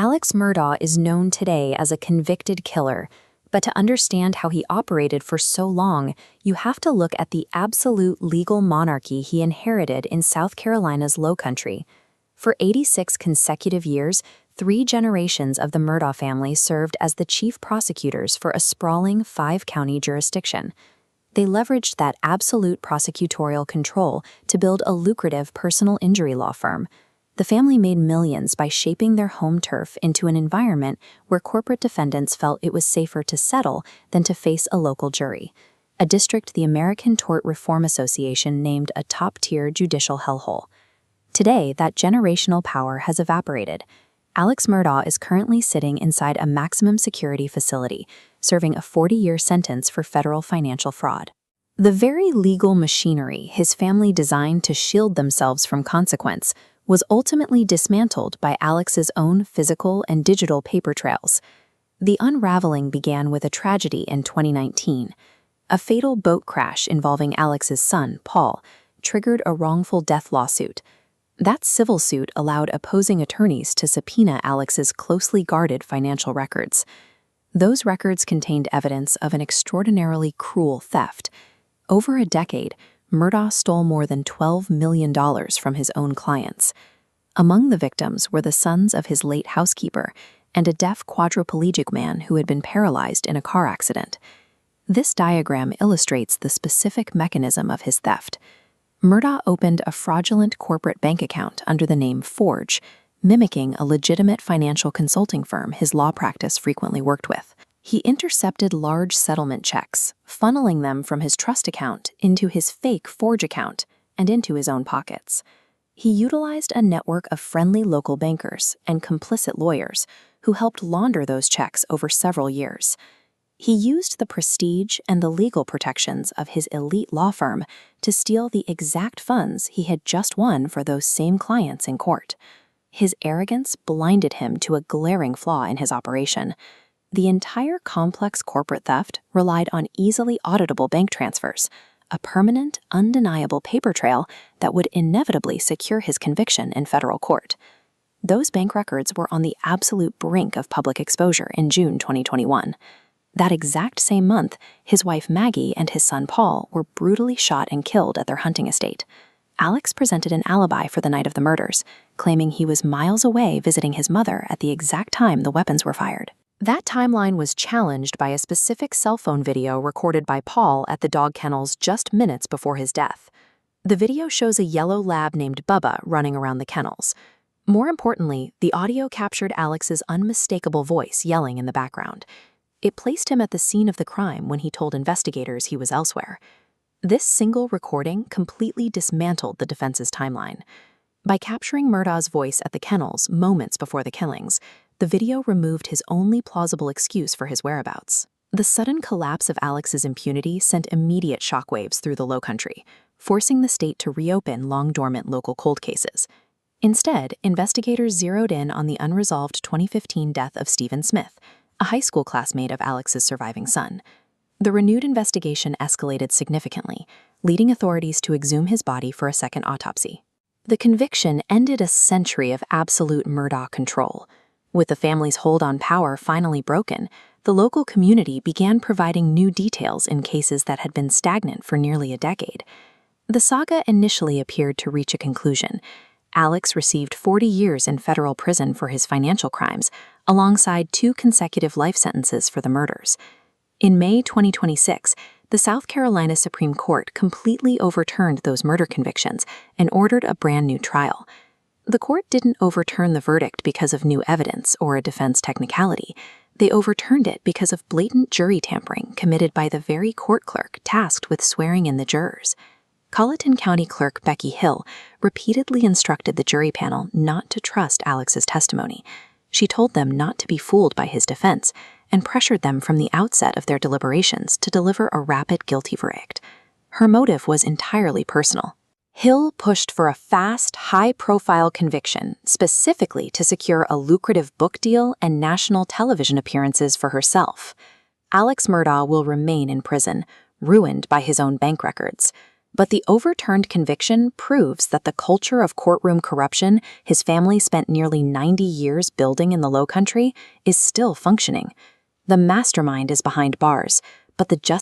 Alex Murdaugh is known today as a convicted killer, but to understand how he operated for so long, you have to look at the absolute legal monarchy he inherited in South Carolina's Lowcountry. For 86 consecutive years, 3 generations of the Murdaugh family served as the chief prosecutors for a sprawling 5-county jurisdiction. They leveraged that absolute prosecutorial control to build a lucrative personal injury law firm. The family made millions by shaping their home turf into an environment where corporate defendants felt it was safer to settle than to face a local jury, a district the American Tort Reform Association named a top-tier judicial hellhole. Today, that generational power has evaporated. Alex Murdaugh is currently sitting inside a maximum security facility, serving a 40-year sentence for federal financial fraud. The very legal machinery his family designed to shield themselves from consequence was ultimately dismantled by Alex's own physical and digital paper trails. The unraveling began with a tragedy in 2019. A fatal boat crash involving Alex's son, Paul, triggered a wrongful death lawsuit. That civil suit allowed opposing attorneys to subpoena Alex's closely guarded financial records. Those records contained evidence of an extraordinarily cruel theft. Over a decade, Murdaugh stole more than $12 million from his own clients. Among the victims were the sons of his late housekeeper and a deaf quadriplegic man who had been paralyzed in a car accident. This diagram illustrates the specific mechanism of his theft. Murdaugh opened a fraudulent corporate bank account under the name Forge, mimicking a legitimate financial consulting firm his law practice frequently worked with. He intercepted large settlement checks, funneling them from his trust account into his fake Forge account and into his own pockets. He utilized a network of friendly local bankers and complicit lawyers who helped launder those checks over several years. He used the prestige and the legal protections of his elite law firm to steal the exact funds he had just won for those same clients in court. His arrogance blinded him to a glaring flaw in his operation. The entire complex corporate theft relied on easily auditable bank transfers, a permanent, undeniable paper trail that would inevitably secure his conviction in federal court. Those bank records were on the absolute brink of public exposure in June 2021. That exact same month, his wife Maggie and his son Paul were brutally shot and killed at their hunting estate. Alex presented an alibi for the night of the murders, claiming he was miles away visiting his mother at the exact time the weapons were fired. That timeline was challenged by a specific cell phone video recorded by Paul at the dog kennels just minutes before his death. The video shows a yellow lab named Bubba running around the kennels. More importantly, the audio captured Alex's unmistakable voice yelling in the background. It placed him at the scene of the crime when he told investigators he was elsewhere. This single recording completely dismantled the defense's timeline. By capturing Murdaugh's voice at the kennels moments before the killings, the video removed his only plausible excuse for his whereabouts. The sudden collapse of Alex's impunity sent immediate shockwaves through the Lowcountry, forcing the state to reopen long-dormant local cold cases. Instead, investigators zeroed in on the unresolved 2015 death of Stephen Smith, a high school classmate of Alex's surviving son. The renewed investigation escalated significantly, leading authorities to exhume his body for a second autopsy. The conviction ended a century of absolute Murdaugh control. With the family's hold on power finally broken, the local community began providing new details in cases that had been stagnant for nearly a decade. The saga initially appeared to reach a conclusion. Alex received 40 years in federal prison for his financial crimes, alongside 2 consecutive life sentences for the murders. In May 2026, the South Carolina Supreme Court completely overturned those murder convictions and ordered a brand new trial. The court didn't overturn the verdict because of new evidence or a defense technicality. They overturned it because of blatant jury tampering committed by the very court clerk tasked with swearing in the jurors. Colleton County Clerk Becky Hill repeatedly instructed the jury panel not to trust Alex's testimony. She told them not to be fooled by his defense and pressured them from the outset of their deliberations to deliver a rapid guilty verdict. Her motive was entirely personal. Hill pushed for a fast, high-profile conviction, specifically to secure a lucrative book deal and national television appearances for herself. Alex Murdaugh will remain in prison, ruined by his own bank records. But the overturned conviction proves that the culture of courtroom corruption his family spent nearly 90 years building in the Lowcountry is still functioning. The mastermind is behind bars, but the justice